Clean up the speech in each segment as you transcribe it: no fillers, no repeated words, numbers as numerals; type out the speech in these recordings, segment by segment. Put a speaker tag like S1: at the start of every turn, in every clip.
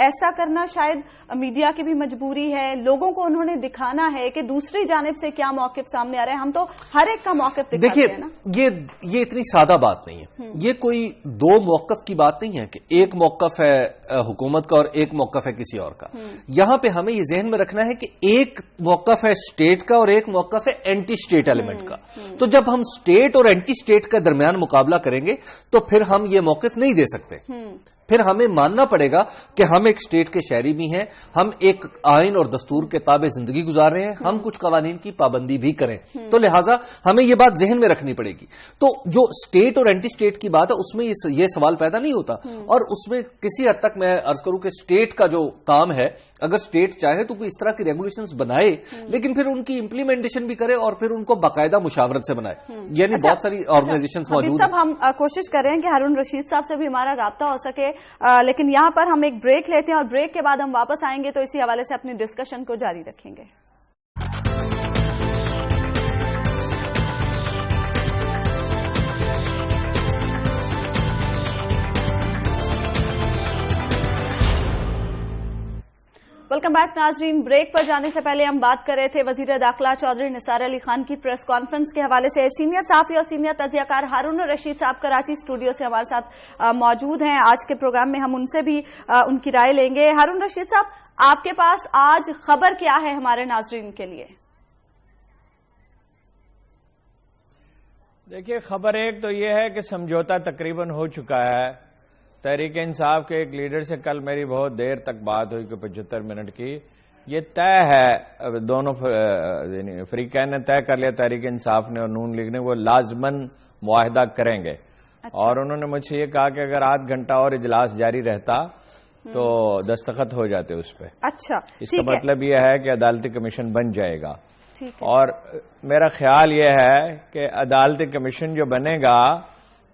S1: ایسا کرنا شاید میڈیا کی بھی مجبوری ہے, لوگوں کو انہوں نے دکھانا ہے کہ دوسری جانب سے کیا موقف سامنے آ رہے ہیں. ہم تو ہر ایک کا موقف دکھاتے ہیں نا.
S2: دیکھیے یہ اتنی سادہ بات نہیں ہے, یہ کوئی دو موقف کی بات نہیں ہے کہ ایک موقف ہے حکومت کا اور ایک موقف ہے کسی اور کا. یہاں پہ ہمیں یہ ذہن میں رکھنا ہے کہ ایک موقف ہے اسٹیٹ کا اور ایک موقف ہے اینٹی اسٹیٹ ایلیمنٹ کا. تو جب ہم اسٹیٹ اور اینٹی اسٹیٹ کا درمیان مقابلہ کریں گے تو پھر ہم یہ موقف نہیں دے سکتے. پھر ہمیں ماننا پڑے گا کہ ہم ایک اسٹیٹ کے شہری بھی ہیں, ہم ایک آئین اور دستور کے تابع زندگی گزار رہے ہیں, ہم کچھ قوانین کی پابندی بھی کریں. تو لہٰذا ہمیں یہ بات ذہن میں رکھنی پڑے گی. تو جو اسٹیٹ اور اینٹی اسٹیٹ کی بات ہے اس میں یہ سوال پیدا نہیں ہوتا, اور اس میں کسی حد تک میں عرض کروں کہ اسٹیٹ کا جو کام ہے, اگر اسٹیٹ چاہے تو کوئی اس طرح کی ریگولیشنز بنائے, لیکن پھر ان کی امپلیمنٹیشن بھی کرے اور پھر ان کو باقاعدہ مشاورت سے بنائے. یعنی بہت ساری آرگنائزیشنز موجود ہیں.
S1: ہم کوشش کریں کہ ہارون رشید صاحب سے بھی ہمارا رابطہ ہو سکے, لیکن یہاں پر ہم ایک بریک لیتے ہیں اور بریک کے بعد ہم واپس آئیں گے تو اسی حوالے سے اپنی ڈسکشن کو جاری رکھیں گے. ویلکم بیک ناظرین. بریک پر جانے سے پہلے ہم بات کر رہے تھے وزیر داخلہ چودھری نثار علی خان کی پریس کانفرنس کے حوالے سے. سینئر صحافی اور سینئر تجزیہ کار ہارون رشید صاحب کراچی اسٹوڈیو سے ہمارے ساتھ موجود ہیں. آج کے پروگرام میں ہم ان سے بھی ان کی رائے لیں گے. ہارون رشید صاحب, آپ کے پاس آج خبر کیا ہے ہمارے ناظرین کے لیے؟
S3: دیکھیے, خبر ایک تو یہ ہے کہ سمجھوتا تقریباً ہو چکا ہے. تحریک انصاف کے ایک لیڈر سے کل میری بہت دیر تک بات ہوئی کہ 75 منٹ کی. یہ طے ہے, دونوں فریقین نے طے کر لیا, تحریک انصاف نے اور نون لیگ نے, وہ لازماً معاہدہ کریں گے. اور انہوں نے مجھ سے یہ کہا کہ اگر آدھ گھنٹہ اور اجلاس جاری رہتا تو دستخط ہو جاتے اس پہ.
S1: اچھا,
S3: اس کا مطلب یہ ہے کہ عدالتی کمیشن بن جائے گا. اور میرا خیال یہ ہے کہ عدالتی کمیشن جو بنے گا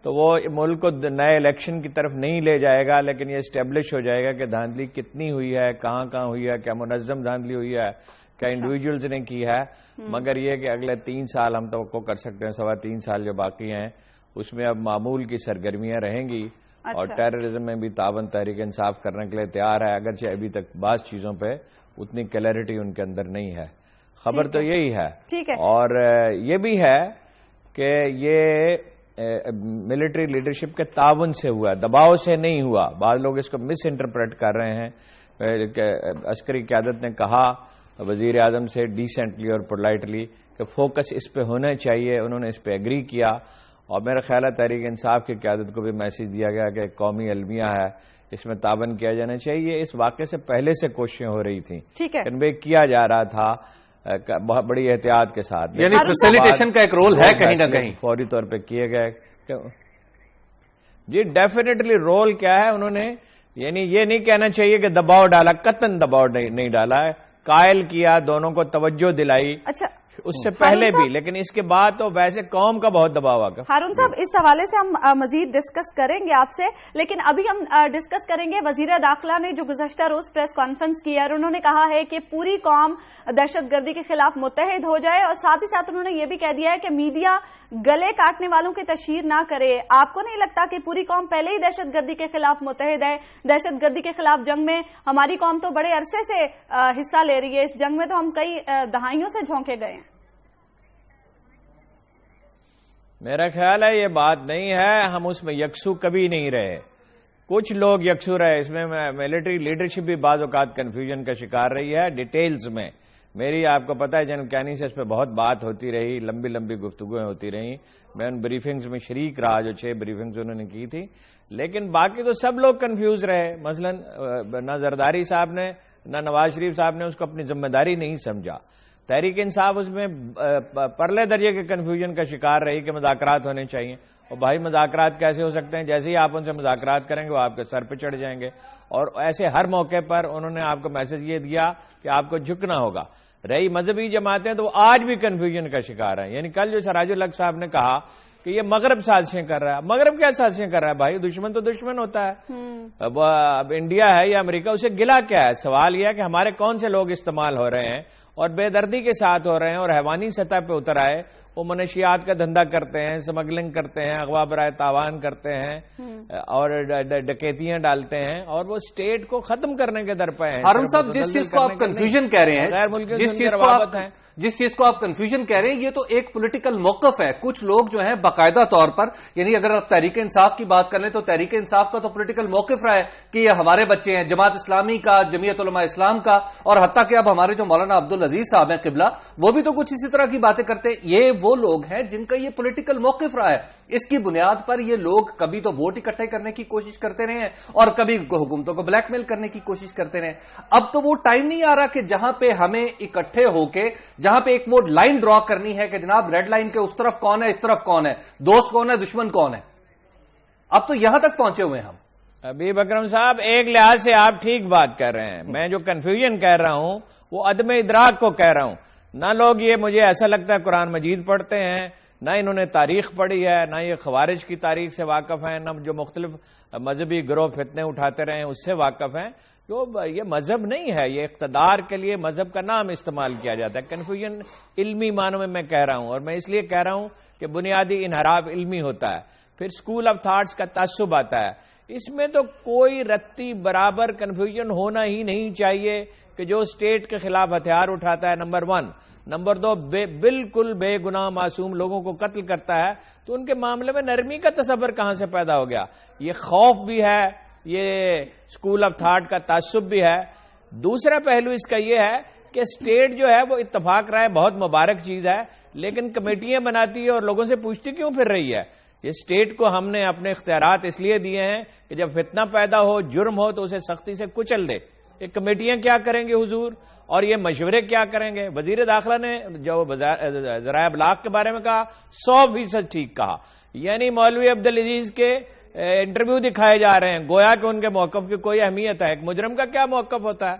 S3: تو وہ ملک کو نئے الیکشن کی طرف نہیں لے جائے گا, لیکن یہ اسٹیبلش ہو جائے گا کہ دھاندلی کتنی ہوئی ہے, کہاں کہاں ہوئی ہے, کیا منظم دھاندلی ہوئی ہے, کیا انڈیویجولز نے کی ہے. مگر یہ کہ اگلے 3 سال ہم توقع کر سکتے ہیں, 3.25 سال جو باقی ہیں اس میں اب معمول کی سرگرمیاں رہیں گی. اور ٹیررزم میں بھی تعاون تحریک انصاف کرنے کے لیے تیار ہے, اگرچہ ابھی تک بعض چیزوں پہ اتنی کلیئرٹی ان کے اندر نہیں ہے. خبر تو یہی ہے. اور یہ بھی ہے کہ یہ ملٹری لیڈرشپ کے تعاون سے ہوا, دباؤ سے نہیں ہوا. بعض لوگ اس کو مس انٹرپریٹ کر رہے ہیں. عسکری قیادت نے کہا وزیر اعظم سے ڈیسنٹلی اور پولائٹلی کہ فوکس اس پہ ہونا چاہیے, انہوں نے اس پہ ایگری کیا. اور میرا خیال ہے تحریک انصاف کی قیادت کو بھی میسج دیا گیا کہ قومی المیہ ہے, اس میں تعاون کیا جانا چاہیے. اس واقعے سے پہلے سے کوششیں ہو رہی تھیں, کنوے کیا جا رہا تھا بہت بڑی احتیاط کے ساتھ.
S2: یعنی فیسیلیٹیشن کا ایک رول ہے کہیں نہ کہیں,
S3: فوری طور پہ کیے گئے. جی ڈیفینیٹلی رول کیا ہے, انہوں نے یعنی یہ نہیں کہنا چاہیے کہ دباؤ ڈالا, قطعاً دباؤ نہیں ڈالا ہے, قائل کیا, دونوں کو توجہ دلائی. اچھا, اس سے پہلے بھی, لیکن اس کے بعد تو ویسے قوم کا بہت دباؤ آ گیا.
S1: ہارون صاحب, اس حوالے سے ہم مزید ڈسکس کریں گے آپ سے, لیکن ابھی ہم ڈسکس کریں گے وزیر داخلہ نے جو گزشتہ روز پریس کانفرنس کی ہے اور انہوں نے کہا ہے کہ پوری قوم دہشت گردی کے خلاف متحد ہو جائے, اور ساتھ ہی ساتھ انہوں نے یہ بھی کہہ دیا ہے کہ میڈیا گلے کاٹنے والوں کی تشہیر نہ کرے. آپ کو نہیں لگتا کہ پوری قوم پہلے ہی دہشت گردی کے خلاف متحد ہے؟ دہشت گردی کے خلاف جنگ میں ہماری قوم تو بڑے عرصے سے حصہ لے رہی ہے, اس جنگ میں تو ہم کئی دہائیوں سے جھونکے گئے ہیں.
S3: میرا خیال ہے یہ بات نہیں ہے, ہم اس میں یکسو کبھی نہیں رہے. کچھ لوگ یکسو رہے, اس میں ملٹری لیڈرشپ بھی بعض اوقات کنفیوژن کا شکار رہی ہے ڈیٹیلز میں. میری آپ کو پتا ہے جنرل کینی سے اس پہ بہت بات ہوتی رہی, لمبی لمبی گفتگویں ہوتی رہیں. میں ان بریفنگز میں شریک رہا جو 6 بریفنگز انہوں نے کی تھی, لیکن باقی تو سب لوگ کنفیوز رہے. مثلا نہ زرداری صاحب نے نہ نواز شریف صاحب نے اس کو اپنی ذمہ داری نہیں سمجھا. تحریک انصاف اس میں پرلے درجے کے کنفیوژن کا شکار رہی کہ مذاکرات ہونے چاہیے. اور بھائی مذاکرات کیسے ہو سکتے ہیں, جیسے ہی آپ ان سے مذاکرات کریں گے وہ آپ کے سر پہ چڑھ جائیں گے. اور ایسے ہر موقع پر انہوں نے آپ کو میسج یہ دیا کہ آپ کو جھکنا ہوگا. رہی مذہبی جماعتیں تو وہ آج بھی کنفیوژن کا شکار ہیں. یعنی کل جو سراج الحق صاحب نے کہا کہ یہ مغرب سازشیں کر رہا ہے. مغرب کیا سازشیں کر رہا ہے بھائی؟ دشمن تو دشمن ہوتا ہے. اب انڈیا ہے یا امریکہ، اسے گلا کیا ہے؟ سوال یہ ہے کہ ہمارے کون سے لوگ استعمال ہو رہے ہیں اور بے دردی کے ساتھ ہو رہے ہیں اور حیوانی سطح پہ اتر آئے. وہ منشیات کا دھندا کرتے ہیں، سمگلنگ کرتے ہیں، اغوا برائے تاوان کرتے ہیں اور ڈکیتیاں ڈالتے ہیں اور وہ اسٹیٹ کو ختم کرنے کے در پہ ہیں.
S2: ہارون صاحب، جس چیز کو آپ کنفیوژن کہہ رہے ہیں،
S3: غیر ملکیوں
S2: جس چیز کو آپ کنفیوژن کہہ رہے ہیں، یہ تو ایک پولیٹیکل موقف ہے. کچھ لوگ جو ہیں باقاعدہ طور پر، یعنی اگر آپ تحریک انصاف کی بات کر لیں تو تحریک انصاف کا تو پولیٹیکل موقف رہا ہے کہ یہ ہمارے بچے ہیں. جماعت اسلامی کا، جمعیت علماء اسلام کا، اور حتیٰ کہ اب ہمارے جو مولانا عبدالعزیز صاحب ہیں قبلہ، وہ بھی تو کچھ اسی طرح کی باتیں کرتے ہیں. یہ وہ لوگ ہیں جن کا یہ پولیٹیکل موقف رہا ہے. اس کی بنیاد پر یہ لوگ کبھی تو ووٹ اکٹھے کرنے کی کوشش کرتے رہے ہیں اور کبھی حکومتوں کو بلیک میل کرنے کی کوشش کرتے رہے. اب تو وہ ٹائم نہیں آ رہا کہ جہاں پہ ہمیں اکٹھے ہو کے، جہاں پہ ایک وہ لائن ڈرا کرنی ہے کہ جناب ریڈ لائن کے اس طرف کون ہے، اس طرف کون ہے، دوست کون ہے، دشمن کون ہے. اب تو یہاں تک پہنچے ہوئے ہم.
S3: ابھی بکرم صاحب، ایک لحاظ سے آپ ٹھیک بات کر رہے ہیں. میں جو کنفیوژن کہہ رہا ہوں وہ عدم ادراک کو کہہ رہا ہوں. نہ لوگ یہ مجھے ایسا لگتا ہے قرآن مجید پڑھتے ہیں، نہ انہوں نے تاریخ پڑھی ہے، نہ یہ خوارج کی تاریخ سے واقف ہیں، نہ جو مختلف مذہبی گروہ فتنے اٹھاتے رہے ہیں اس سے واقف ہیں. یہ مذہب نہیں ہے، یہ اقتدار کے لیے مذہب کا نام استعمال کیا جاتا ہے. کنفیوژن علمی معنوں میں کہہ رہا ہوں، اور میں اس لیے کہہ رہا ہوں کہ بنیادی انحراف علمی ہوتا ہے. پھر اسکول آف تھاٹس کا تعصب آتا ہے. اس میں تو کوئی رتی برابر کنفیوژن ہونا ہی نہیں چاہیے کہ جو اسٹیٹ کے خلاف ہتھیار اٹھاتا ہے، نمبر 1، نمبر 2 بالکل بے گناہ معصوم لوگوں کو قتل کرتا ہے، تو ان کے معاملے میں نرمی کا تصور کہاں سے پیدا ہو گیا؟ یہ خوف بھی ہے، یہ اسکول آف تھاٹ کا تعصب بھی ہے. دوسرا پہلو اس کا یہ ہے کہ اسٹیٹ جو ہے وہ اتفاق رائے بہت مبارک چیز ہے، لیکن کمیٹیاں بناتی ہے اور لوگوں سے پوچھتی کیوں پھر رہی ہے؟ یہ اسٹیٹ کو ہم نے اپنے اختیارات اس لیے دیے ہیں کہ جب فتنہ پیدا ہو، جرم ہو، تو اسے سختی سے کچل دے. یہ کمیٹیاں کیا کریں گے حضور، اور یہ مشورے کیا کریں گے؟ وزیر داخلہ نے جو ذرائع ابلاغ کے بارے میں کہا 100% ٹھیک کہا. یعنی مولوی عبدالعزیز کے انٹرویو دکھائے جا رہے ہیں گویا کہ ان کے موقف کی کوئی اہمیت ہے. ایک مجرم کا کیا موقف ہوتا ہے؟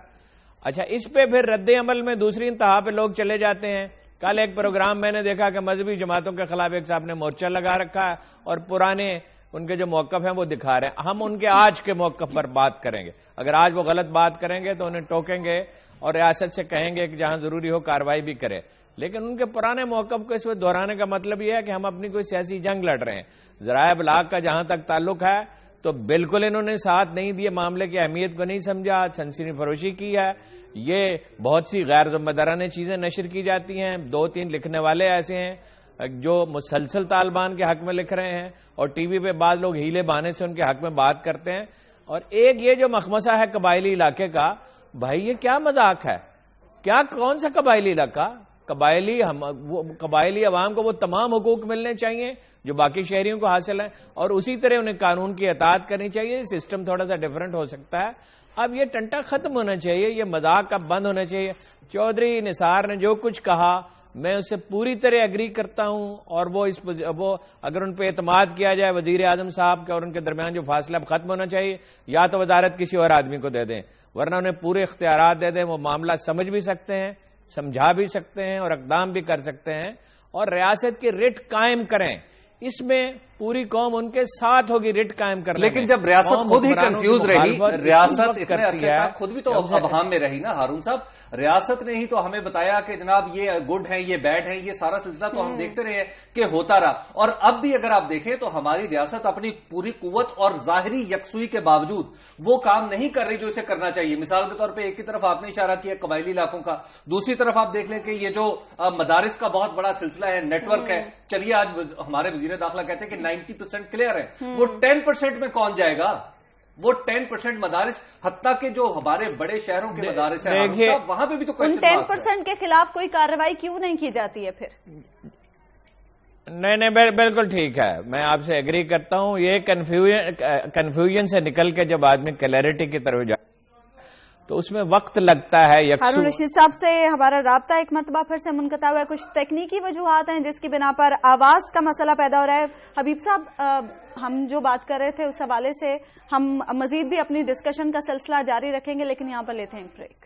S3: اچھا، اس پہ پھر رد عمل میں دوسری انتہا پہ لوگ چلے جاتے ہیں. کل ایک پروگرام میں نے دیکھا کہ مذہبی جماعتوں کے خلاف ایک صاحب نے مورچہ لگا رکھا ہے اور پرانے ان کے جو موقف ہیں وہ دکھا رہے ہیں. ہم ان کے آج کے موقف پر بات کریں گے. اگر آج وہ غلط بات کریں گے تو انہیں ٹوکیں گے اور ریاست سے کہیں گے کہ جہاں ضروری ہو کارروائی بھی کرے. لیکن ان کے پرانے موقف کو اس وقت دہرانے کا مطلب یہ ہے کہ ہم اپنی کوئی سیاسی جنگ لڑ رہے ہیں. ذرائع ابلاغ کا جہاں تک تعلق ہے تو بالکل انہوں نے ساتھ نہیں دیے، معاملے کی اہمیت کو نہیں سمجھا، سنسنی فروشی کی ہے. یہ بہت سی غیر ذمہ دارانہ چیزیں نشر کی جاتی ہیں. 2-3 لکھنے والے ایسے ہیں جو مسلسل طالبان کے حق میں لکھ رہے ہیں اور ٹی وی پہ بعض لوگ ہیلے بہانے سے ان کے حق میں بات کرتے ہیں. اور ایک یہ جو مخمصہ ہے قبائلی علاقے کا، بھائی یہ کیا مذاق ہے؟ کیا کون سا قبائلی علاقہ؟ قبائلی عوام کو وہ تمام حقوق ملنے چاہیے جو باقی شہریوں کو حاصل ہیں، اور اسی طرح انہیں قانون کی اطاعت کرنی چاہیے. سسٹم تھوڑا سا ڈیفرنٹ ہو سکتا ہے. اب یہ ٹنٹا ختم ہونا چاہیے، یہ مذاق اب بند ہونا چاہیے. چودھری نثار نے جو کچھ کہا میں اس سے پوری طرح ایگری کرتا ہوں، اور وہ اگر ان پہ اعتماد کیا جائے وزیر اعظم صاحب کے اور ان کے درمیان جو فاصلہ اب ختم ہونا چاہیے، یا تو وزارت کسی اور آدمی کو دے دیں، ورنہ انہیں پورے اختیارات دے دیں. وہ معاملہ سمجھ بھی سکتے ہیں، سمجھا بھی سکتے ہیں اور اقدام بھی کر سکتے ہیں، اور ریاست کی رٹ قائم کریں. اس میں پوری قوم ان کے ساتھ ہوگی رٹ قائم کرنے.
S2: لیکن جب ریاست خود ہی کنفیوز رہی، ریاست اتنے عرصے تک خود بھی تو ابہام میں رہی نا ہارون صاحب. ریاست نے ہی تو ہمیں بتایا کہ جناب یہ گڈ ہیں، یہ بیڈ ہیں، یہ سارا سلسلہ تو ہم دیکھتے رہے کہ ہوتا رہا. اور اب بھی اگر آپ دیکھیں تو ہماری ریاست اپنی پوری قوت اور ظاہری یکسوئی کے باوجود وہ کام نہیں کر رہی جو اسے کرنا چاہیے. مثال کے طور پہ ایک کی طرف آپ نے اشارہ کیا قبائلی علاقوں کا، دوسری طرف آپ دیکھ لیں کہ یہ جو مدارس کا بہت بڑا سلسلہ ہے، نیٹ ورک ہے. چلیے آج ہمارے وزیر داخلہ کہتے ہیں کہ 90% کلیئر ہے، وہ 10% میں کون جائے گا؟ وہ 10% مدارس، حتیٰ کہ جو ہمارے بڑے شہروں کے مدارس ہیں وہاں پہ بھی تو
S1: 10% کے خلاف کوئی کارروائی کیوں نہیں کی جاتی ہے پھر؟
S3: نہیں بالکل ٹھیک ہے، میں آپ سے ایگری کرتا ہوں. یہ کنفیوژن سے نکل کے جب آدمی کلیئرٹی کی طرف جائے تو اس میں وقت لگتا ہے.
S1: ہارون رشید صاحب سے ہمارا رابطہ ایک مرتبہ پھر سے منقطع ہوا ہے. کچھ تکنیکی وجوہات ہیں جس کی بنا پر آواز کا مسئلہ پیدا ہو رہا ہے. حبیب صاحب، ہم جو بات کر رہے تھے اس حوالے سے ہم مزید بھی اپنی ڈسکشن کا سلسلہ جاری رکھیں گے، لیکن یہاں پر لیتے ہیں بریک.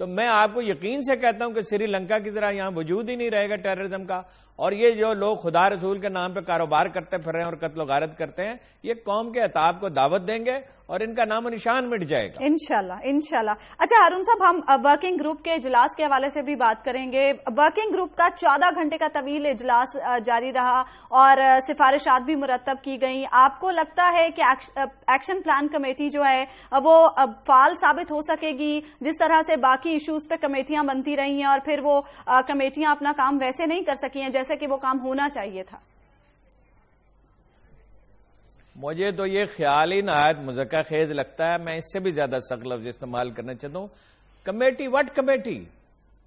S3: تو میں آپ کو یقین سے کہتا ہوں کہ سری لنکا کی طرح یہاں وجود ہی نہیں رہے گا ٹیررزم کا. اور یہ جو لوگ خدا رسول کے نام پہ کاروبار کرتے پھر رہے ہیں اور قتل و غارت کرتے ہیں، یہ قوم کے عتاب کو دعوت دیں گے اور ان کا نام و نشان مٹ جائے گا
S1: انشاءاللہ انشاءاللہ. اچھا ہارون صاحب، ہم ورکنگ گروپ کے اجلاس کے حوالے سے بھی بات کریں گے. ورکنگ گروپ کا 14 گھنٹے کا طویل اجلاس جاری رہا اور سفارشات بھی مرتب کی گئیں. آپ کو لگتا ہے کہ ایکشن پلان کمیٹی جو ہے وہ فعال ثابت ہو سکے گی، جس طرح سے باقی ایشوز پہ کمیٹیاں بنتی رہی ہیں اور پھر وہ کمیٹیاں اپنا کام ویسے نہیں کر سکی ہیں جیسے کہ وہ کام ہونا چاہیے تھا؟
S3: مجھے تو یہ خیال ہی نہایت مذکر خیز لگتا ہے. میں اس سے بھی زیادہ سخت لفظ استعمال کرنا چاہتا ہوں. Committee what committee?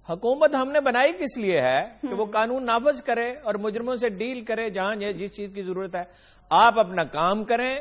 S3: حکومت ہم نے بنائی کس لیے ہے کہ وہ قانون نافذ کرے اور مجرموں سے ڈیل کرے جہاں جس چیز کی ضرورت ہے. آپ اپنا کام کریں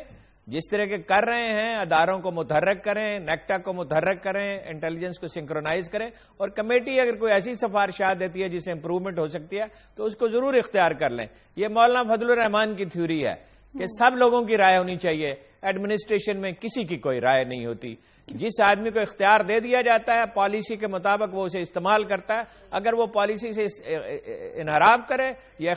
S3: جس طرح کے کر رہے ہیں، اداروں کو متحرک کریں، نیکٹا کو متحرک کریں، انٹیلیجنس کو سنکرونائز کریں، اور کمیٹی اگر کوئی ایسی سفارشات دیتی ہے جس سے امپروومنٹ ہو سکتی ہے تو اس کو ضرور اختیار کر لیں. یہ مولانا فضل الرحمان کی تھیوری ہے کہ سب لوگوں کی رائے ہونی چاہیے. ایڈمنسٹریشن میں کسی کی کوئی رائے نہیں ہوتی. جس آدمی کو اختیار دے دیا جاتا ہے پالیسی کے مطابق وہ اسے استعمال کرتا ہے. اگر وہ پالیسی سے انحراف کرے یا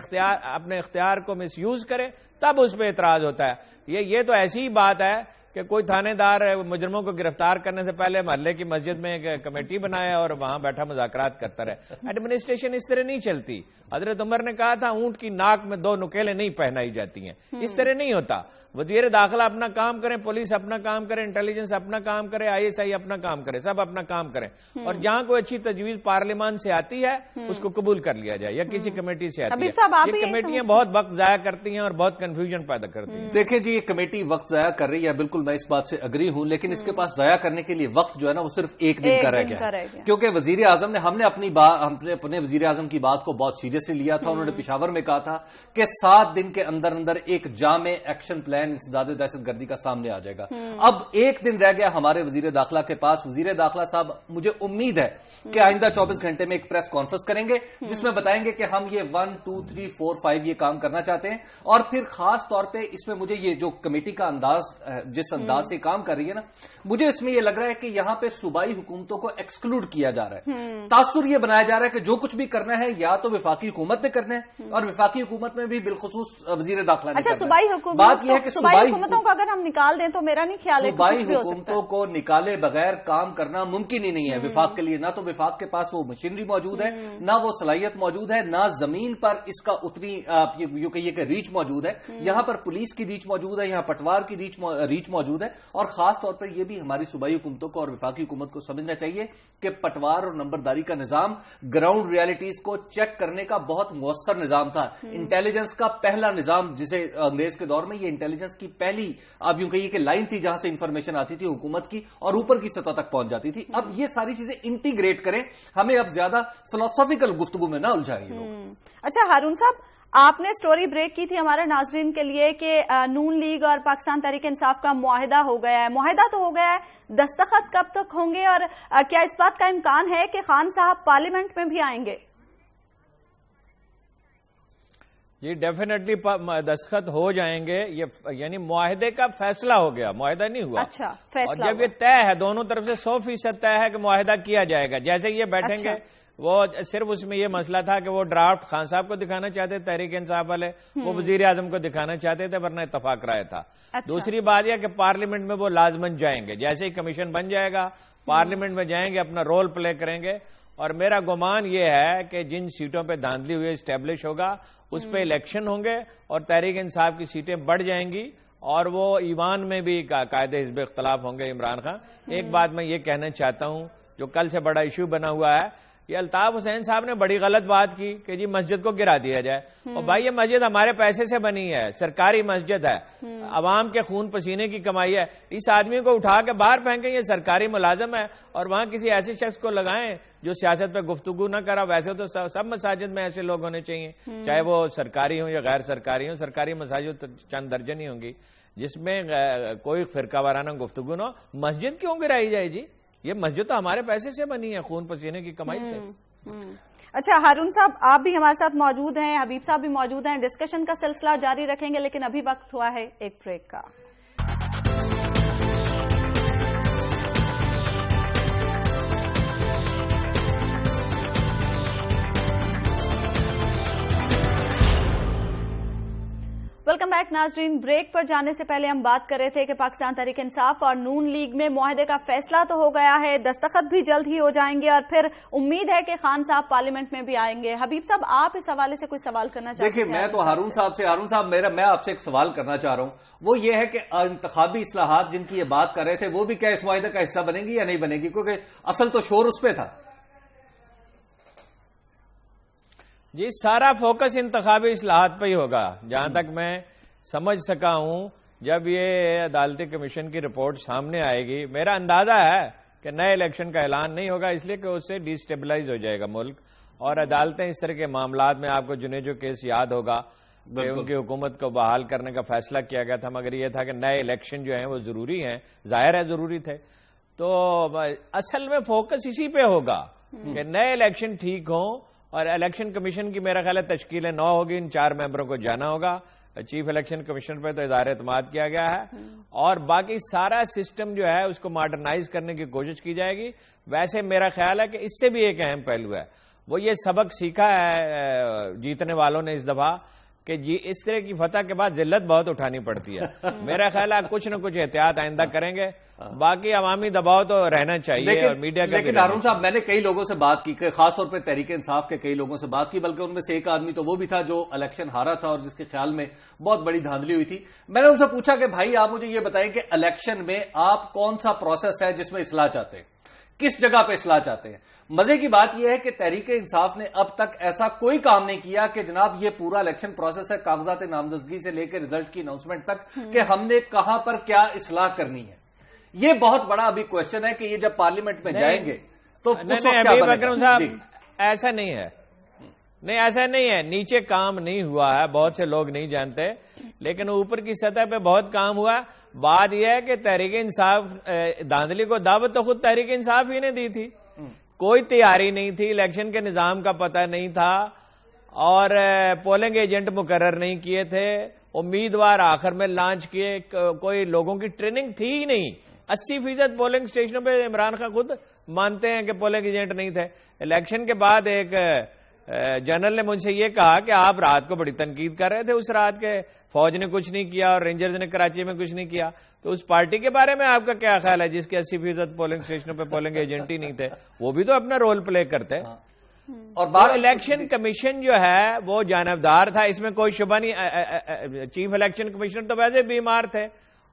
S3: اپنے اختیار کو مس یوز کرے تب اس پہ اعتراض ہوتا ہے. یہ تو ایسی ہی بات ہے کہ کوئی تھانے دار مجرموں کو گرفتار کرنے سے پہلے محلے کی مسجد میں ایک کمیٹی بنایا اور وہاں بیٹھا مذاکرات کرتا رہے. ایڈمنسٹریشن اس طرح نہیں چلتی. حضرت عمر نے کہا تھا اونٹ کی ناک میں 2 نکیلیں نہیں پہنائی جاتی ہیں. اس طرح نہیں ہوتا. وزیر داخلہ اپنا کام کریں، پولیس اپنا کام کرے، انٹیلیجنس اپنا کام کرے، ISI اپنا کام کرے، سب اپنا کام کریں. اور جہاں کوئی اچھی تجویز پارلیمان سے آتی ہے اس کو قبول کر لیا جائے یا کسی کمیٹی سے آتی ہے. یہ کمیٹیاں بہت وقت ضائع کرتی ہیں اور بہت کنفیوژن پیدا کرتی ہیں.
S2: دیکھیں جی، یہ کمیٹی وقت ضائع کر رہی ہے، بالکل میں اس بات سے اگری ہوں، لیکن اس کے پاس ضائع کرنے کے لیے وقت جو ہے نا وہ صرف 1 دن کا رہ گیا. کیونکہ وزیر اعظم نے ہم نے اپنے وزیر اعظم کی بات کو بہت سیریسلی لیا تھا. انہوں نے پشاور میں کہا تھا کہ 7 دن کے اندر اندر ایک جامع ایکشن پلان انسداد دہشت گردی کا سامنے آ جائے گا. اب 1 دن رہ گیا ہمارے وزیر داخلہ کے پاس. وزیر داخلہ صاحب مجھے امید ہے کہ آئندہ 24 گھنٹے میں ایک پریس کانفرنس کریں گے جس میں بتائیں گے کہ ہم یہ 1 2 3 4 5 یہ کام کرنا چاہتے ہیں. اور پھر خاص طور پہ اس میں مجھے یہ جو کمیٹی کا انداز جس انداز سے کام کر رہی ہے نا، مجھے اس میں یہ لگ رہا ہے کہ یہاں پہ صوبائی حکومتوں کو ایکسکلوڈ کیا جا رہا ہے. تاثر یہ بنایا جا رہا ہے کہ جو کچھ بھی کرنا ہے یا تو وفاقی حکومت نے کرنا ہے اور وفاقی حکومت میں بھی بالخصوص وزیر داخلہ نے کرنا ہے. بات یہ ہے کہ
S1: صوبائی حکومتوں کو اگر ہم نکال دیں تو میرا نہیں خیال ہے
S2: صوبائی حکومتوں کو نکالے بغیر کام کرنا ممکن ہی نہیں ہے وفاق کے لیے. نہ تو وفاق کے پاس وہ مشینری موجود ہے، نہ وہ صلاحیت موجود ہے، نہ زمین پر اس کا اتنی یوں کہیے کہ ریچ موجود ہے. یہاں پر پولیس کی ریچ موجود ہے، یہاں پٹوار کی ریچ موجود ہے. اور خاص طور پر یہ بھی ہماری صوبائی حکومتوں کو اور وفاقی حکومت کو سمجھنا چاہیے کہ پٹوار اور نمبرداری کا نظام گراؤنڈ ریالٹیز کو چیک کرنے کا بہت مؤثر نظام تھا. انٹیلیجنس کا پہلا نظام جسے انگریز کے دور میں یہ انٹیلیجنس کی پہلی آپ یوں کہیے کہ لائن تھی جہاں سے انفارمیشن آتی تھی حکومت کی اور اوپر کی سطح تک پہنچ جاتی تھی. اب یہ ساری چیزیں انٹیگریٹ کریں، ہمیں اب زیادہ فلسفیکل گفتگو میں نہ الجھائیں.
S1: اچھا ہارون صاحب، آپ نے سٹوری بریک کی تھی ہمارے ناظرین کے لیے کہ نون لیگ اور پاکستان تحریک انصاف کا معاہدہ ہو گیا ہے. معاہدہ تو ہو گیا ہے، دستخط کب تک ہوں گے اور کیا اس بات کا امکان ہے کہ خان صاحب پارلیمنٹ میں بھی آئیں گے؟
S3: جی ڈیفینیٹلی دستخط ہو جائیں گے. یہ یعنی معاہدے کا فیصلہ ہو گیا، معاہدہ نہیں ہوا.
S1: اچھا،
S3: اور جب یہ طے ہے دونوں طرف سے 100% طے ہے کہ معاہدہ کیا جائے گا. جیسے یہ بیٹھیں گے وہ صرف اس میں یہ مسئلہ تھا کہ وہ ڈرافٹ خان صاحب کو دکھانا چاہتے تحریک انصاف والے، وہ وزیر اعظم کو دکھانا چاہتے تھے ورنہ اتفاق رائے تھا. دوسری بات یہ کہ پارلیمنٹ میں وہ لازمن جائیں گے. جیسے ہی کمیشن بن جائے گا پارلیمنٹ میں جائیں گے، اپنا رول پلے کریں گے. اور میرا گمان یہ ہے کہ جن سیٹوں پہ دھاندلی ہوئی اسٹیبلش ہوگا اس پہ الیکشن ہوں گے اور تحریک انصاف کی سیٹیں بڑھ جائیں گی اور وہ ایوان میں بھی قائد حزب اختلاف ہوں گے عمران خان. ایک بات میں یہ کہنا چاہتا ہوں جو کل سے بڑا ایشو بنا ہوا ہے، یہ الطاف حسین صاحب نے بڑی غلط بات کی کہ جی مسجد کو گرا دیا جائے. اور بھائی یہ مسجد ہمارے پیسے سے بنی ہے، سرکاری مسجد ہے، عوام کے خون پسینے کی کمائی ہے. اس آدمی کو اٹھا کے باہر پھینکیں، یہ سرکاری ملازم ہے اور وہاں کسی ایسے شخص کو لگائیں جو سیاست پہ گفتگو نہ کرا. ویسے تو سب مساجد میں ایسے لوگ ہونے چاہیے، چاہے وہ سرکاری ہوں یا غیر سرکاری ہوں. سرکاری مساجد چند درجن ہی ہوں گی جس میں کوئی فرقہ وارانہ گفتگو نہ ہو. مسجد کیوں گرائی جائے جی؟ یہ مسجد تو ہمارے پیسے سے بنی ہے، خون پسینے کی کمائی سے.
S1: اچھا ہارون صاحب، آپ بھی ہمارے ساتھ موجود ہیں، حبیب صاحب بھی موجود ہیں. ڈسکشن کا سلسلہ جاری رکھیں گے لیکن ابھی وقت ہوا ہے ایک بریک کا. ویلکم بیک ناظرین. بریک پر جانے سے پہلے ہم بات کر رہے تھے کہ پاکستان تحریک انصاف اور نون لیگ میں معاہدے کا فیصلہ تو ہو گیا ہے, دستخط بھی جلد ہی ہو جائیں گے اور پھر امید ہے کہ خان صاحب پارلیمنٹ میں بھی آئیں گے. حبیب صاحب, آپ اس حوالے سے کوئی سوال کرنا چاہتے ہیں؟
S2: دیکھیں, میں تو ہارون صاحب میں آپ سے ایک سوال کرنا چاہ رہا ہوں. وہ یہ ہے کہ انتخابی اصلاحات جن کی یہ بات کر رہے تھے وہ بھی کیا اس معاہدے کا حصہ بنے گی یا نہیں بنے گی, کیونکہ اصل تو شور اس پہ تھا.
S3: جی, سارا فوکس انتخابی اصلاحات پہ ہی ہوگا جہاں تک میں سمجھ سکا ہوں. جب یہ عدالتی کمیشن کی رپورٹ سامنے آئے گی, میرا اندازہ ہے کہ نئے الیکشن کا اعلان نہیں ہوگا, اس لیے کہ اس سے ڈی اسٹیبلائز ہو جائے گا ملک. اور عدالتیں اس طرح کے معاملات میں, آپ کو جنیجو کیس یاد ہوگا کہ ان کی حکومت کو بحال کرنے کا فیصلہ کیا گیا تھا, مگر یہ تھا کہ نئے الیکشن جو ہیں وہ ضروری ہیں, ظاہر ہے ضروری تھے. تو اصل میں فوکس اسی پہ ہوگا کہ نئے الیکشن ٹھیک ہوں. اور الیکشن کمیشن کی میرا خیال ہے تشکیل 9 ہوگی, ان 4 ممبروں کو جانا ہوگا. چیف الیکشن کمیشن پہ تو اظہار اعتماد کیا گیا ہے, اور باقی سارا سسٹم جو ہے اس کو ماڈرنائز کرنے کی کوشش کی جائے گی. ویسے میرا خیال ہے کہ اس سے بھی ایک اہم پہلو ہے, وہ یہ سبق سیکھا ہے جیتنے والوں نے اس دفعہ کہ جی اس طرح کی فتح کے بعد ذلت بہت اٹھانی پڑتی ہے. میرا خیال ہے کچھ نہ کچھ احتیاط آئندہ کریں گے. باقی عوامی دباؤ تو رہنا چاہیے اور میڈیا کا.
S2: لیکن ہارون صاحب, میں نے کئی لوگوں سے بات کی, خاص طور پہ تحریک انصاف کے کئی لوگوں سے بات کی, بلکہ ان میں سے ایک آدمی تو وہ بھی تھا جو الیکشن ہارا تھا اور جس کے خیال میں بہت بڑی دھاندلی ہوئی تھی. میں نے ان سے پوچھا کہ بھائی آپ مجھے یہ بتائیں کہ الیکشن میں آپ کون سا پروسیس ہے جس میں اصلاح چاہتے ہیں, کس جگہ پہ اصلاح چاہتے ہیں. مزے کی بات یہ ہے کہ تحریک انصاف نے اب تک ایسا کوئی کام نہیں کیا کہ جناب یہ پورا الیکشن پروسیس ہے, کاغذات نامزدگی سے لے کے رزلٹ کی اناؤنسمنٹ تک, کہ ہم نے کہاں پر کیا اصلاح کرنی ہے. یہ بہت بڑا ابھی کوشچن ہے کہ یہ جب پارلیمنٹ میں جائیں گے تو
S3: ایسا نہیں ہے. نہیں, ایسا نہیں ہے. نیچے کام نہیں ہوا ہے, بہت سے لوگ نہیں جانتے, لیکن اوپر کی سطح پہ بہت کام ہوا. بات یہ ہے کہ تحریک انصاف دھاندلی کو دعوت تو خود تحریک انصاف ہی نے دی تھی. کوئی تیاری نہیں تھی, الیکشن کے نظام کا پتہ نہیں تھا, اور پولنگ ایجنٹ مقرر نہیں کیے تھے, امیدوار آخر میں لانچ کیے, کوئی لوگوں کی ٹریننگ تھی ہی نہیں. 80% پولنگ اسٹیشنوں پہ عمران خان خود مانتے ہیں کہ پولنگ ایجنٹ نہیں تھے. الیکشن کے بعد ایک جنرل نے مجھ سے یہ کہا کہ آپ رات کو بڑی تنقید کر رہے تھے اس رات کے, فوج نے کچھ نہیں کیا اور رینجرز نے کراچی میں کچھ نہیں کیا. تو اس پارٹی کے بارے میں آپ کا کیا خیال ہے جس کے 80% پولنگ اسٹیشنوں پہ پولنگ ایجنٹ ہی نہیں تھے؟ وہ بھی تو اپنا رول پلے کرتے. اور الیکشن کمیشن جو ہے وہ جانبدار تھا, اس میں کوئی شبہ نہیں. چیف الیکشن کمیشنر تو ویسے بیمار تھے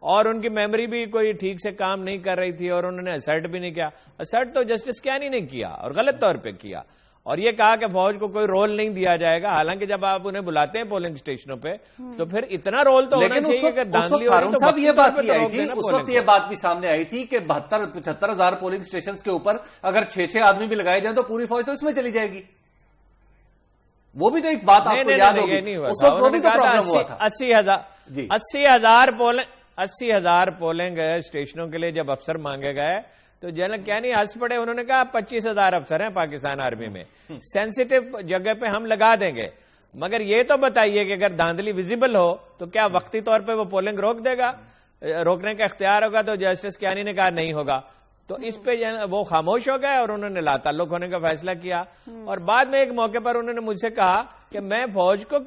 S3: اور ان کی میموری بھی کوئی ٹھیک سے کام نہیں کر رہی تھی, اور انہوں نے اسرٹ بھی نہیں کیا. اسرٹ تو جسٹس کیانی نے کیا اور غلط طور پہ کیا, اور یہ کہا کہ فوج کو کوئی رول نہیں دیا جائے گا. حالانکہ جب آپ انہیں بلاتے ہیں پولنگ اسٹیشنوں پہ تو پھر اتنا رول تو ہونا چاہیے کہ دھاندلی ہو تو
S2: صاحب یہ بات بھی آئی تھی, اس وقت یہ بات بھی سامنے آئی تھی کہ 72-75 ہزار پولنگ اسٹیشنز کے اوپر اگر 6-6 آدمی بھی لگائے جائیں تو پوری فوج تو اس میں چلی جائے گی. وہ بھی تو ایک بات آپ کو یاد ہوگی, اس وقت وہ بھی تو پرابلم ہوا تھا.
S3: 80,000 پولنگ اسٹیشنوں کے لیے جب افسر مانگے گئے تو جنرل کیا نہیں ہنس پڑے, انہوں نے کہا 25,000 افسر ہیں پاکستان آرمی میں, سینسیٹیو جگہ پہ ہم لگا دیں گے, مگر یہ تو بتائیے کہ اگر دھاندلی ویزیبل ہو تو کیا وقتی طور پہ وہ پولنگ روک دے گا؟ روکنے کا اختیار ہوگا. تو جسٹس کیانی نے کہا نہیں ہوگا, تو اس پہ وہ خاموش ہو گئے اور انہوں نے لا تعلق ہونے کا فیصلہ کیا. اور بعد میں ایک موقع پر انہوں نے مجھ سے کہا کہ میں فوج کو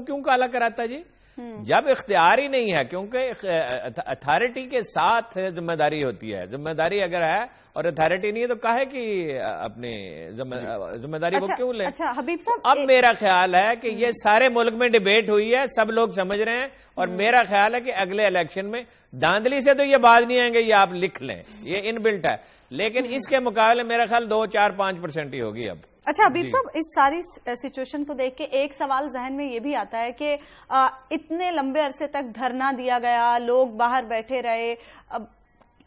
S3: کیوں کالا کراتا جی, جب اختیار ہی نہیں ہے, کیونکہ اتھارٹی کے ساتھ ذمہ داری ہوتی ہے. ذمہ داری اگر ہے اور اتھارٹی نہیں ہے تو کہے کہ اپنی ذمہ داری کو کیوں لیں.
S1: حبیب صاحب,
S3: اب میرا خیال ہے کہ یہ سارے ملک میں ڈیبیٹ ہوئی ہے, سب لوگ سمجھ رہے ہیں, اور میرا خیال ہے کہ اگلے الیکشن میں دھاندلی سے تو یہ بات نہیں آئیں گے, یہ آپ لکھ لیں, یہ ان بلٹ ہے, لیکن اس کے مقابلے میرا خیال 2-4-5% ہی ہوگی اب.
S1: اچھا حبیب صاحب, اس ساری سچویشن کو دیکھ کے ایک سوال ذہن میں یہ بھی آتا ہے کہ اتنے لمبے عرصے تک دھرنا دیا گیا, لوگ باہر بیٹھے رہے,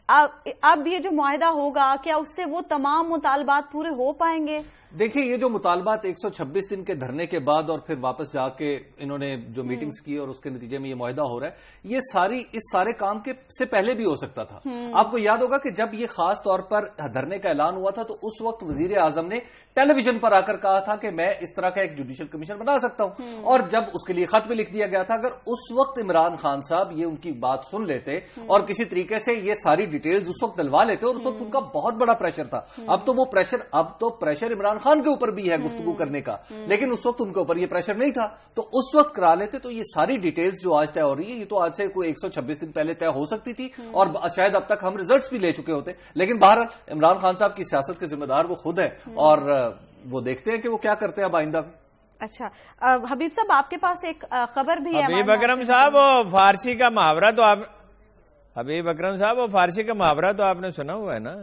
S1: اب یہ جو معاہدہ ہوگا کیا اس سے وہ تمام مطالبات پورے ہو پائیں گے؟
S2: دیکھیں, یہ جو مطالبات 126 دن کے دھرنے کے بعد اور پھر واپس جا کے انہوں نے جو میٹنگز کی اور اس کے نتیجے میں یہ معاہدہ ہو رہا ہے, یہ اس سارے کام کے سے پہلے بھی ہو سکتا تھا. آپ کو یاد ہوگا کہ جب یہ خاص طور پر دھرنے کا اعلان ہوا تھا تو اس وقت وزیر اعظم نے ٹیلی ویژن پر آ کر کہا تھا کہ میں اس طرح کا ایک جوڈیشل کمیشن بنا سکتا ہوں, اور جب اس کے لیے خط بھی لکھ دیا گیا تھا. اگر اس وقت عمران خان صاحب یہ ان کی بات سن لیتے اور کسی طریقے سے یہ ساری ڈیٹیلز اس وقت ڈلوا لیتے اور اس وقت ان کا بہت بڑا پریشر تھا. اب تو پریشر عمران خان کے اوپر بھی ہے گفتگو کرنے کا, لیکن اس وقت ان کے اوپر یہ پریشر نہیں تھا, تو اس وقت کرا لیتے. تو یہ ساری ڈیٹیلز جو آج طے ہو رہی ہے, یہ تو آج سے کوئی 126 دن پہلے طے ہو سکتی تھی, اور شاید اب تک ہم ریزلٹس بھی لے چکے ہوتے. لیکن بہرحال عمران خان صاحب کی سیاست کے ذمہ دار وہ خود ہے, اور وہ دیکھتے ہیں کہ وہ کیا کرتے ہیں اب آئندہ.
S1: اچھا حبیب صاحب, آپ کے پاس ایک خبر بھی ہے.
S3: حبیب اکرم صاحب وہ فارسی کا محاورہ تو آپ نے سنا ہوا ہے نا,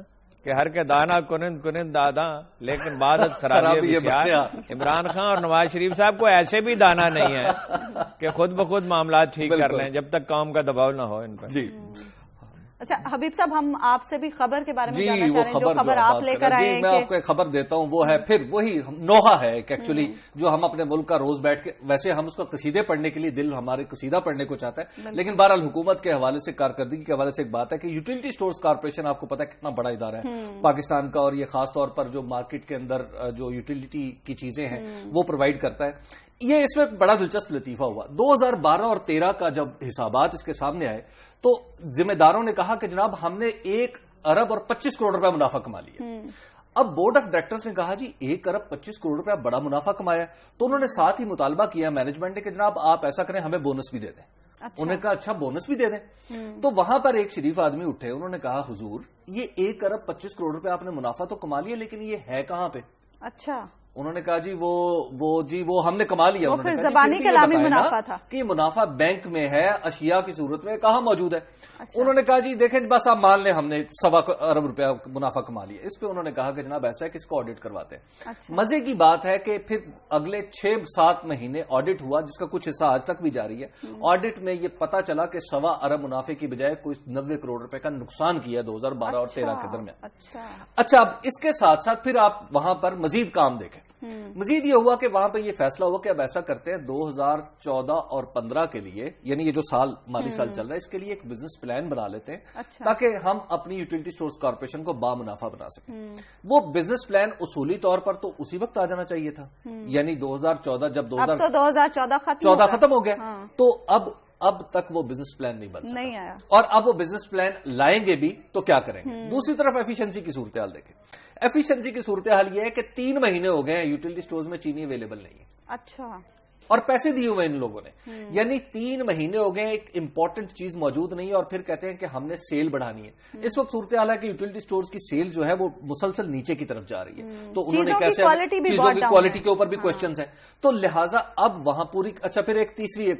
S3: کہ ہر کے دانا کنند دادا لیکن بعد خرابی. عمران خان اور نواز شریف صاحب کو ایسے بھی دانا نہیں ہے کہ خود بخود معاملات ٹھیک کر لیں جب تک قوم کا دباؤ نہ ہو ان پر.
S2: جی
S1: اچھا حبیب صاحب, ہم آپ سے بھی خبر کے بارے میں جاننا چاہ رہے ہیں, جو خبر آپ لے کر آئے ہیں.
S2: میں آپ کو ایک خبر دیتا ہوں, وہ ہے پھر وہی نوحہ ہے ایکچولی, جو ہم اپنے ملک کا روز بیٹھ کے, ویسے ہم اس کو قصیدے پڑھنے کے لیے دل ہمارے قصیدہ پڑھنے کو چاہتا ہے, لیکن بہرحال حکومت کے حوالے سے, کارکردگی کے حوالے سے ایک بات ہے کہ یوٹیلیٹی سٹورز کارپوریشن آپ کو پتا ہے کتنا بڑا ادارہ ہے پاکستان کا, اور یہ خاص طور پر جو مارکیٹ کے اندر جو یوٹیلیٹی کی چیزیں ہیں وہ پرووائڈ کرتا ہے. یہ اس میں بڑا دلچسپ لطیفہ ہوا. 2012 اور 13 کا جب حسابات اس کے سامنے آئے تو ذمہ داروں نے کہا کہ جناب ہم نے 1 ارب اور 25 کروڑ روپے منافع کما لیا. اب بورڈ آف ڈائریکٹرز نے کہا جی 1 ارب 25 کروڑ روپے بڑا منافع کمایا, تو انہوں نے ساتھ ہی مطالبہ کیا مینجمنٹ نے کہ جناب آپ ایسا کریں, ہمیں بونس بھی دے دیں. انہوں نے کہا اچھا بونس بھی دے دیں. تو وہاں پر ایک شریف آدمی اٹھے, انہوں نے کہا حضور یہ 1 ارب 25 کروڑ روپے آپ نے منافع تو کما لیا, لیکن یہ ہے کہاں پہ؟
S1: اچھا,
S2: انہوں نے کہا جی وہ ہم نے کما لیا.
S1: وہ پھر زبانی کلامی منافع تھا
S2: کہ یہ منافع بینک میں ہے, اشیاء کی صورت میں کہاں موجود ہے. انہوں نے کہا جی دیکھیں بس آپ مان لیں ہم نے 1.25 ارب روپیہ منافع کما لیا. اس پہ انہوں نے کہا کہ جناب ایسا ہے کہ اس کو آڈٹ کرواتے ہیں. مزے کی بات ہے کہ پھر اگلے 6-7 مہینے آڈٹ ہوا, جس کا کچھ حصہ آج تک بھی جاری ہے. آڈٹ میں یہ پتا چلا کہ 1.25 ارب منافع کی بجائے کوئی 90 کروڑ روپے کا نقصان کیا 2012 اور 13 کے درمیان. اچھا, اب اس کے ساتھ ساتھ پھر آپ وہاں پر مزید کام دیکھیں. مزید یہ ہوا کہ وہاں پہ یہ فیصلہ ہوا کہ اب ایسا کرتے ہیں 2014 اور 15 کے لیے, یعنی یہ جو مالی سال چل رہا ہے, اس کے لیے ایک بزنس پلان بنا لیتے ہیں تاکہ ہم اپنی یوٹیلیٹی سٹورز کارپوریشن کو با منافع بنا سکیں. وہ بزنس پلان اصولی طور پر تو اسی وقت آ جانا چاہیے تھا, یعنی 2014 جب 2014 ختم ہو گیا, تو اب تک وہ بزنس پلان نہیں بن سکا, اور اب وہ بزنس پلان لائیں گے بھی تو کیا کریں گے. دوسری طرف ایفیشنسی کی صورتحال دیکھیں. ایفیشنسی کی صورتحال یہ ہے کہ 3 مہینے ہو گئے ہیں یوٹیلیٹی سٹورز میں چینی اویلیبل نہیں ہے.
S1: اچھا,
S2: اور پیسے دیے ہوئے ان لوگوں نے, یعنی 3 مہینے ہو گئے, ایک امپورٹنٹ چیز موجود نہیں ہے, اور پھر کہتے ہیں کہ ہم نے سیل بڑھانی ہے. اس وقت صورتحال ہے کہ یوٹیلیٹی سٹورز کی سیل جو ہے وہ مسلسل نیچے کی طرف جا رہی ہے, تو انہوں نے کیسے چیزوں کی کوالٹی کے اوپر بھی کوشچنز ہیں. تو لہٰذا اب وہاں پوری, اچھا پھر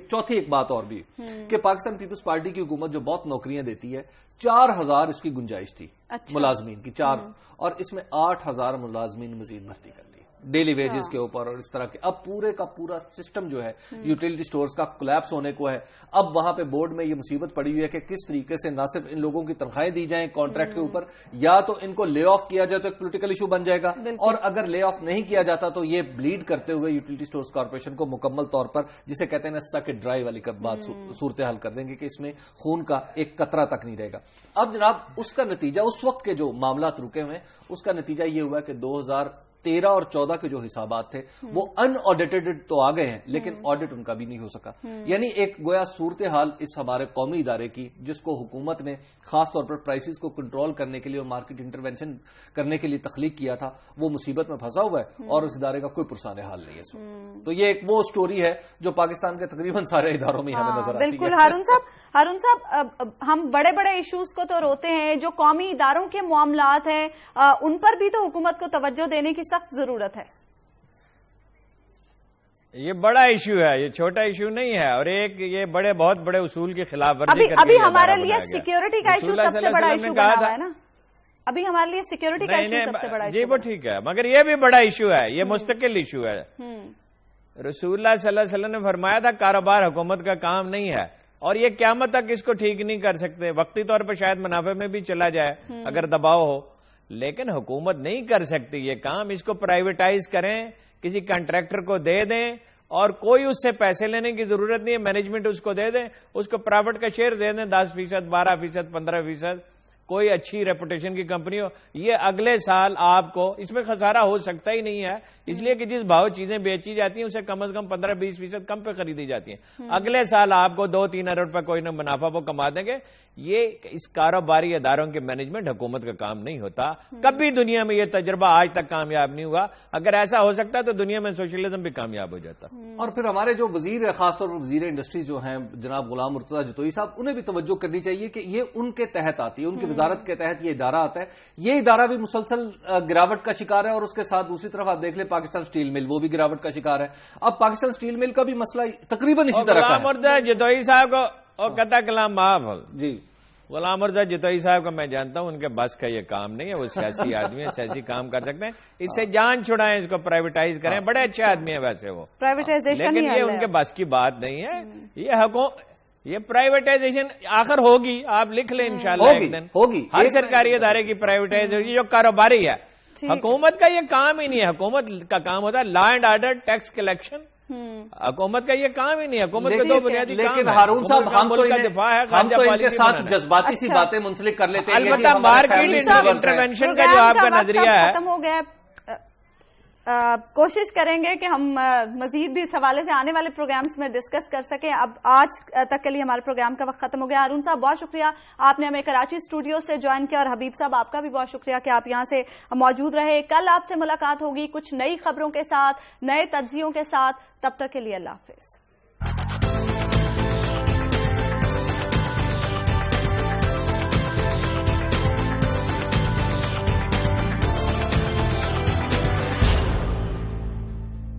S2: چوتھی ایک بات اور بھی کہ پاکستان پیپلز پارٹی کی حکومت جو بہت نوکریاں دیتی ہے, 4000 اس کی گنجائش تھی ملازمین کی, 4, اور اس میں 8000 ملازمین مزید بھرتی کر لی ڈیلی ویجز کے اوپر, اور اس طرح کے. اب پورے کا پورا سسٹم جو ہے یوٹیلیٹی سٹورز کا کولیپس ہونے کو ہے. اب وہاں پہ بورڈ میں یہ مصیبت پڑی ہوئی ہے کہ کس طریقے سے نہ صرف ان لوگوں کی تنخواہیں دی جائیں کانٹریکٹ کے اوپر, یا تو ان کو لے آف کیا جائے تو ایک پولیٹیکل ایشو بن جائے گا, اور اگر لے آف نہیں کیا جاتا تو یہ بلیڈ کرتے ہوئے یوٹیلیٹی سٹورز کارپوریشن کو مکمل طور پر, جسے کہتے ہیں نا سک اٹ ڈرائی والی بات, صورتحال کر دیں گے کہ اس میں خون کا ایک قطرہ تک نہیں رہے گا. اب جناب اس کا نتیجہ, اس وقت کے جو معاملات رکے ہوئے ہیں, اس کا نتیجہ یہ ہوا کہ 2013 اور 14 کے جو حسابات تھے وہ ان آڈیٹڈ تو آ گئے ہیں, لیکن آڈٹ ان کا بھی نہیں ہو سکا. یعنی ایک گویا صورتحال اس ہمارے قومی ادارے کی, جس کو حکومت نے خاص طور پر پرائسز کو کنٹرول کرنے کے لیے اور مارکیٹ انٹرونشن کرنے کے لیے تخلیق کیا تھا, وہ مصیبت میں پھنسا ہوا ہے, اور اس ادارے کا کوئی پرسان حال نہیں ہے اس وقت. تو یہ ایک وہ سٹوری ہے جو پاکستان کے تقریباً سارے اداروں میں ہمیں نظر آتی ہے.
S1: بالکل ہارون صاحب, ہم بڑے بڑے ایشوز کو تو روتے ہیں, جو قومی اداروں کے معاملات ہیں ان پر بھی تو حکومت کو توجہ دینے کی سخت ضرورت ہے.
S3: یہ بڑا ایشو ہے, یہ چھوٹا ایشو نہیں ہے, اور ایک یہ بہت بڑے اصول کی خلاف ورزی
S1: ابھی ہمارے لیے سیکیورٹی کا ایشو سب سے بڑا ایشو بنا ہوا ہے نا. ابھی ہمارے لیے سیکیورٹی کا ایشو سب سے بڑا ایشو.
S3: جی وہ ٹھیک ہے, مگر یہ بھی بڑا ایشو ہے, یہ مستقل ایشو ہے. رسول اللہ صلی اللہ علیہ وسلم نے فرمایا تھا کاروبار حکومت کا کام نہیں ہے, اور یہ قیامت تک اس کو ٹھیک نہیں کر سکتے. وقتی طور پر شاید منافع میں بھی چلا جائے اگر دباؤ ہو, لیکن حکومت نہیں کر سکتی یہ کام. اس کو پرائیویٹائز کریں, کسی کنٹریکٹر کو دے دیں, اور کوئی اس سے پیسے لینے کی ضرورت نہیں ہے, مینجمنٹ اس کو دے دیں, اس کو پرائیویٹ کا شیئر دے دیں 10%, 12%, 15%, کوئی اچھی ریپوٹیشن کی کمپنی ہو، یہ اگلے سال آپ کو اس میں خسارہ ہو سکتا ہی نہیں ہے، اس لیے کہ جس بھاؤ چیزیں بیچی جاتی ہیں اسے کم از کم 15-20% کم پہ خریدی جاتی ہیں، اگلے سال آپ کو 2-3 ارب روپے کوئی نہ منافع وہ کما دیں گے۔ یہ اس کاروباری اداروں کے مینجمنٹ حکومت کا کام نہیں ہوتا، کبھی دنیا میں یہ تجربہ آج تک کامیاب نہیں ہوا، اگر ایسا ہو سکتا تو دنیا میں سوشلزم بھی کامیاب ہو جاتا۔
S2: اور پھر ہمارے جو وزیر ہے، خاص طور پر وزیر انڈسٹری جو ہیں جناب غلام مرتضیٰ جتوئی صاحب، انہیں بھی توجہ کرنی چاہیے کہ یہ ان کے تحت آتی ہے، ان کی وزارت کے تحت یہ ادارہ آتا ہے، یہ ادارہ بھی مسلسل گراوٹ کا شکار ہے، اور اس کے ساتھ دوسری طرف آپ دیکھ لیں پاکستان سٹیل مل، وہ بھی گراوٹ کا شکار ہے۔ اب پاکستان سٹیل مل کا بھی مسئلہ تقریباً اسی طرح کا ہے۔
S3: غلام مرتضیٰ جتوئی صاحب کو اور قطع کلام معاف
S2: جی،
S3: غلام مرتضیٰ جتوئی صاحب کو میں جانتا ہوں، ان کے بس کا یہ کام نہیں ہے، وہ سیاسی آدمی ہے، سیاسی کام کر سکتے ہیں، اس سے جان چھڑائیں، اس کو پرائیویٹائز کریں، بڑے اچھے آدمی ہیں ویسے وہ،
S1: پرائیویٹائزیشن
S3: لیکن یہ ان کے بس کی بات نہیں ہے، یہ پرائیویٹائزیشن آخر ہوگی، آپ لکھ لیں انشاءاللہ ایک دن
S2: ہوگی،
S3: ہر سرکاری ادارے کی پرائیویٹائزیشن جو کاروباری ہے۔ حکومت کا یہ کام ہی نہیں ہے، حکومت کا کام ہوتا ہے law and order, tax collection, حکومت کا یہ کام ہی نہیں ہے، حکومت کے دو بنیادی کام ہیں۔
S2: لیکن ہارون صاحب ہم تو ان کے ساتھ جذباتی سی باتیں منسلک کر لیتے ہیں،
S3: البتہ مارکیٹ انٹرونشن کا جو آپ کا نظریہ ہے
S1: ختم ہو گیا، کوشش کریں گے کہ ہم مزید بھی اس حوالے سے آنے والے پروگرامز میں ڈسکس کر سکیں۔ اب آج تک کے لیے ہمارے پروگرام کا وقت ختم ہو گیا۔ ہارون صاحب بہت شکریہ، آپ نے ہمیں کراچی اسٹوڈیو سے جوائن کیا، اور حبیب صاحب آپ کا بھی بہت شکریہ کہ آپ یہاں سے موجود رہے۔ کل آپ سے ملاقات ہوگی کچھ نئی خبروں کے ساتھ، نئے تجزیوں کے ساتھ، تب تک کے لیے اللہ حافظ۔